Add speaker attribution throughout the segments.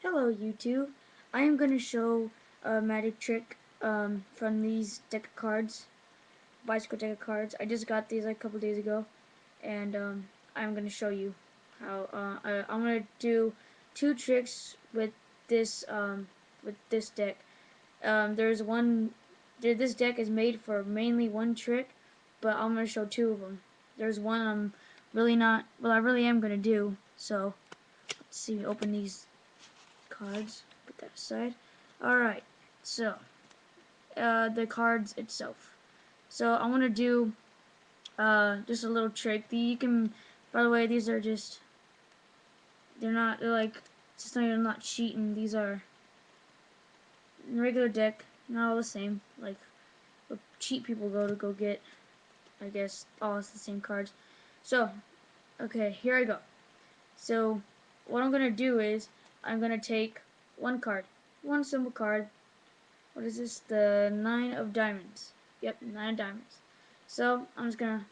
Speaker 1: Hello YouTube. I am going to show a magic trick from these deck of cards, bicycle deck of cards. I just got these like a couple days ago, and I'm going to show you how. I'm going to do two tricks with this deck. There's one. This deck is made for mainly one trick, but I'm going to show two of them. There's one I'm really not. Well, I really am going to do. So let's see. Open these cards. Put that aside. Alright, so the cards itself. So I want to do just a little trick. You can, by the way, these are just, they're like, just not, I'm not cheating. These are regular deck, not all the same. Like, what cheat people go get, I guess, all it's the same cards. So, okay, here I go. So, what I'm going to do is, I'm going to take one card, one simple card. What is this? The 9 of diamonds. Yep, 9 of diamonds. So, I'm just going to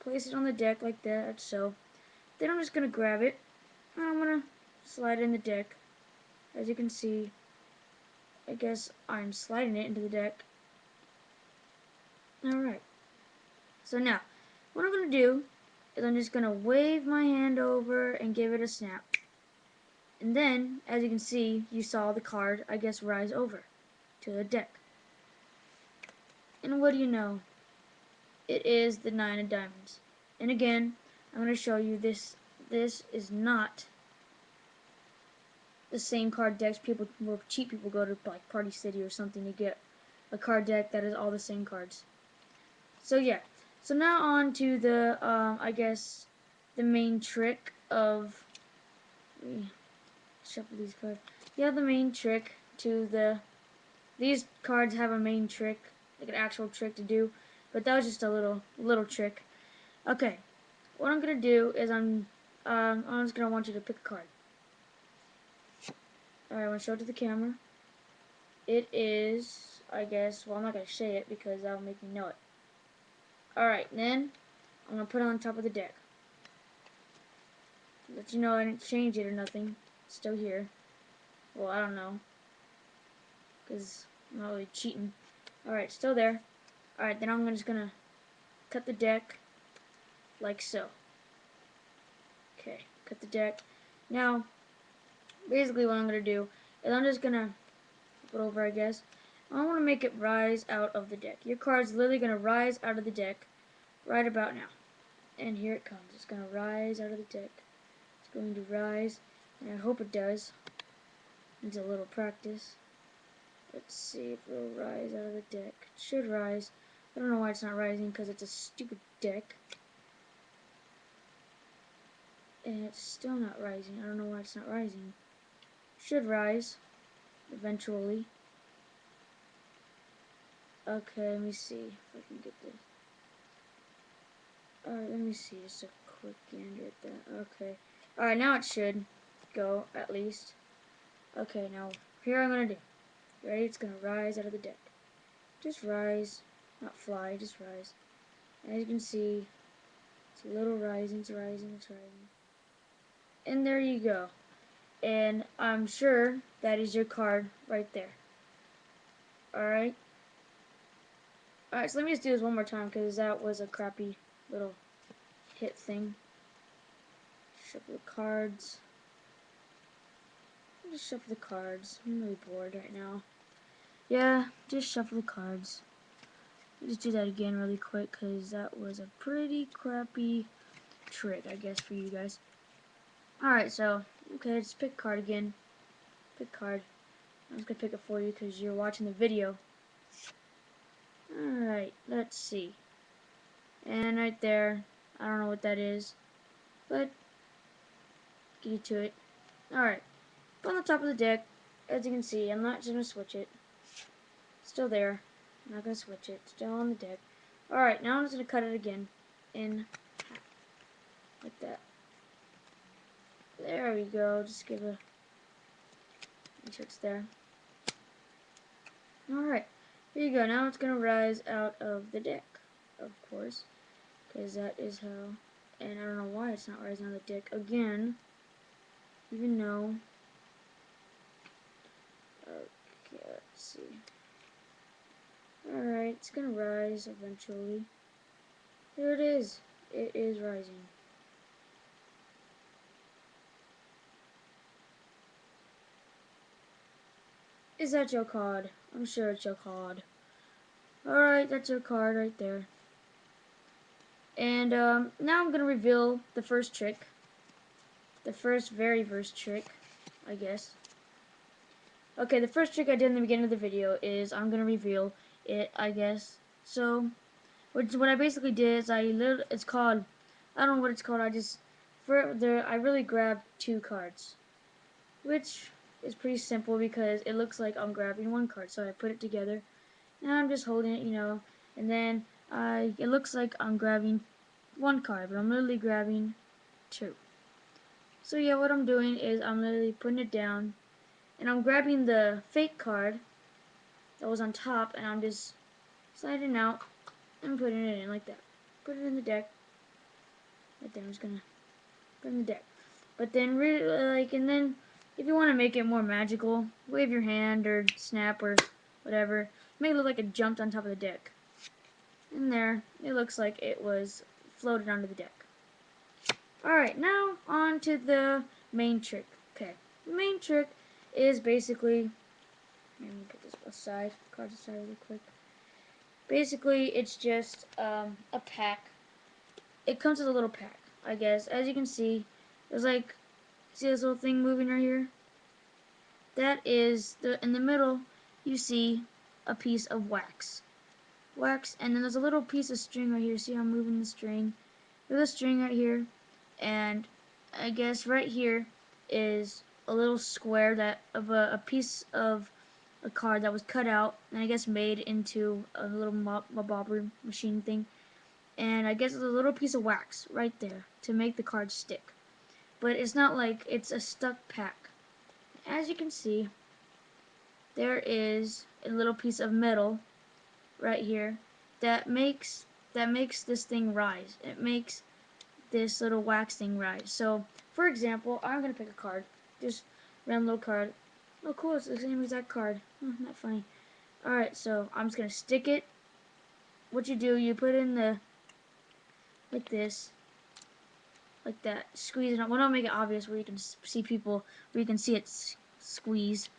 Speaker 1: place it on the deck like that, so. Then I'm just going to grab it, and I'm going to slide it in the deck. As you can see, I guess I'm sliding it into the deck. Alright. So now, what I'm going to do is I'm just going to wave my hand over and give it a snap. And then, as you can see, you saw the card, I guess, rise over to the deck. And what do you know? It is the 9 of diamonds. And again, I'm going to show you this. This is not the same card decks where cheap people go to like Party City or something to get a card deck that is all the same cards. So yeah. So now on to the I guess the main trick of shuffle these cards. Yeah, the main trick to these cards have a main trick, like an actual trick to do, but that was just a little trick. Okay. What I'm gonna do is I'm just gonna want you to pick a card. Alright, I'm gonna show it to the camera. It is, I guess, well, I'm not gonna say it because that'll make me know it. Alright, then I'm gonna put it on top of the deck. Let you know I didn't change it or nothing. It's still here. Well, I don't know, because I'm not really cheating. Alright, still there. Alright, then I'm just gonna cut the deck like so. Okay, cut the deck. Now, basically what I'm gonna do is I'm just gonna flip it over, I guess. I want to make it rise out of the deck. Your card's literally gonna rise out of the deck right about now. And here it comes. It's gonna rise out of the deck. It's going to rise, and I hope it does. Needs a little practice. Let's see if it'll rise out of the deck. It should rise. I don't know why it's not rising, because it's a stupid deck. And it's still not rising. I don't know why it's not rising. It should rise eventually. Okay, let me see if I can get this. Alright, let me see. Just a quick gander at that. Okay. Alright, now it should go, at least. Okay, now, here I'm going to do. You ready? It's going to rise out of the deck. Just rise. Not fly, just rise. As you can see, it's a little rising, it's rising, it's rising. And there you go. And I'm sure that is your card right there. Alright? Alright, so let me just do this one more time because that was a crappy little hit thing. Shuffle the cards. Just shuffle the cards. I'm really bored right now. Yeah, just shuffle the cards. Just do that again really quick because that was a pretty crappy trick, I guess, for you guys. Alright, so, okay, just pick a card again. Pick a card. I'm just gonna pick it for you because you're watching the video. Alright, let's see. And right there, I don't know what that is, but get you to it. Alright, on the top of the deck, as you can see, I'm not just gonna switch it. Still there. I'm not gonna switch it. Still on the deck. Alright, now I'm just gonna cut it again in half. Like that. There we go. Just give a make sure it's there. Alright, here you go. Now it's gonna rise out of the deck, of course, because that is how. And I don't know why it's not rising on the deck again, even though Alright, it's gonna rise eventually. There it is. It is rising. Is that your card? I'm sure it's your card. Alright, that's your card right there. And now I'm gonna reveal the first trick. The very first trick, I guess. Okay, the first trick I did in the beginning of the video is I'm gonna reveal it, I guess. So, what I basically did is it's called, I don't know what it's called. I really grabbed two cards, which is pretty simple because it looks like I'm grabbing one card. So I put it together, and I'm just holding it, and then it looks like I'm grabbing one card, but I'm literally grabbing two. So yeah, what I'm doing is I'm literally putting it down, and I'm grabbing the fake card that was on top, and I'm just sliding out and putting it in like that. Put it in the deck. Right there, I'm just gonna put it in the deck. But then, and then, if you want to make it more magical, wave your hand or snap or whatever. Make it look like it jumped on top of the deck. And there, it looks like it was floated onto the deck. Alright, now on to the main trick. Okay, the main trick is basically, let me put this aside, cards aside really quick. Basically, it's just a pack. It comes with a little pack, I guess. As you can see, there's like, see this little thing moving right here? That is, in the middle, you see a piece of wax. And then there's a little piece of string right here. See how I'm moving the string? There's a string right here, and I guess right here is a little square of a piece of a card that was cut out and I guess made into a little bobber machine thing. And I guess there's a little piece of wax right there to make the card stick. But it's not like it's a stuck pack. As you can see, there is a little piece of metal right here that makes this thing rise. It makes this little wax thing rise. So, for example, I'm gonna pick a card, just random little card. Oh, cool! It's the same exact card. Not funny. All right, so I'm just gonna stick it. What you do, you put in the like this, like that. Squeeze it. Well, don't make it obvious where you can see people, where you can see it squeeze.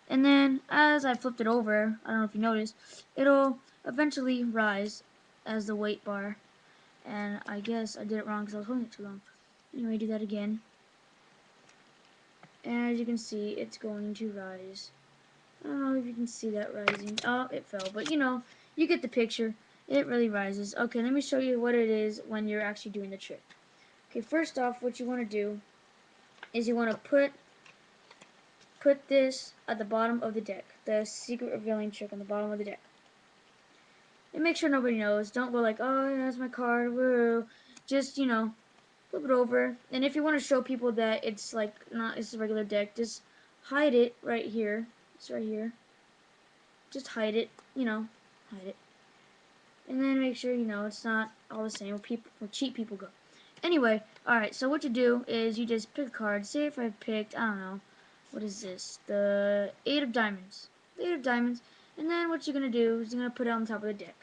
Speaker 1: And then as I flipped it over, I don't know if you noticed, it'll eventually rise as the weight bar. And I guess I did it wrong because I was holding it too long. Anyway, do that again. And as you can see, it's going to rise. I don't know if you can see that rising. Oh, it fell. But you get the picture. It really rises. Okay, let me show you what it is when you're actually doing the trick. Okay, first off, what you want to do is you want to put this at the bottom of the deck. The secret revealing trick on the bottom of the deck. And make sure nobody knows. Don't go like, oh, yeah, that's my card. Woo. Just, flip it over. And if you want to show people that it's like it's a regular deck, just hide it right here. It's right here. Just hide it, hide it. And then make sure, it's not all the same where cheap people go. Anyway, alright, so what you do is you just pick a card. Say if I picked, I don't know, what is this? The Eight of Diamonds. The Eight of Diamonds. And then what you're going to do is you're going to put it on top of the deck.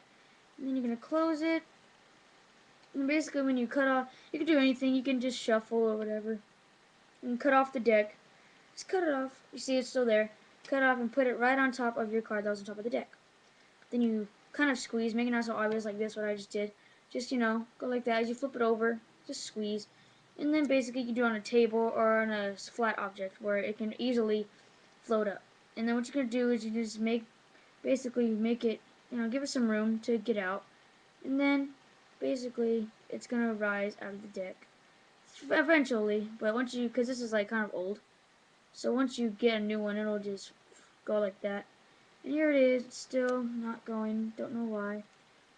Speaker 1: And then you're going to close it. And basically when you cut off, you can do anything. You can just shuffle or whatever. And cut off the deck. Just cut it off. You see it's still there. Cut it off and put it right on top of your card that was on top of the deck. Then you kind of squeeze, make it not so obvious like this, what I just did. Just, go like that. As you flip it over, just squeeze. And then basically you do it on a table or on a flat object where it can easily float up. And then what you're going to do is you just basically make it, give it some room to get out. And then basically it's going to rise out of the deck. Eventually, but because this is like kind of old. So once you get a new one, it'll just go like that. And here it is. It's still not going. Don't know why.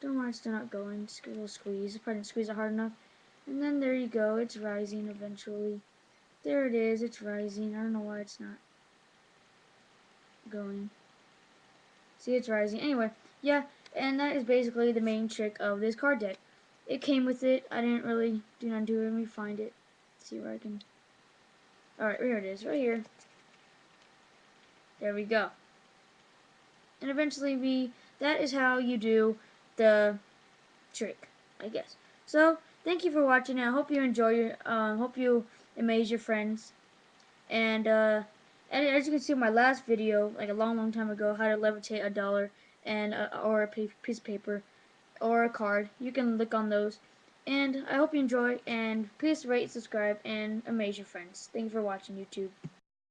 Speaker 1: Don't know why it's still not going. Just a little squeeze. I probably didn't squeeze it hard enough. And then there you go. It's rising eventually. There it is. It's rising. I don't know why it's not going. See, it's rising. Anyway, yeah. And that is basically the main trick of this card deck. It came with it. I didn't really do not do it. Let me find it. See where I can. Alright, here it is. Right here. There we go. And eventually that is how you do the trick, I guess. So thank you for watching. I hope you enjoy your. Hope you amaze your friends. And as you can see in my last video, like a long time ago, how to levitate $1 and or a piece of paper or a card. You can look on those. And I hope you enjoy. And please rate, subscribe, and amaze your friends. Thank you for watching YouTube.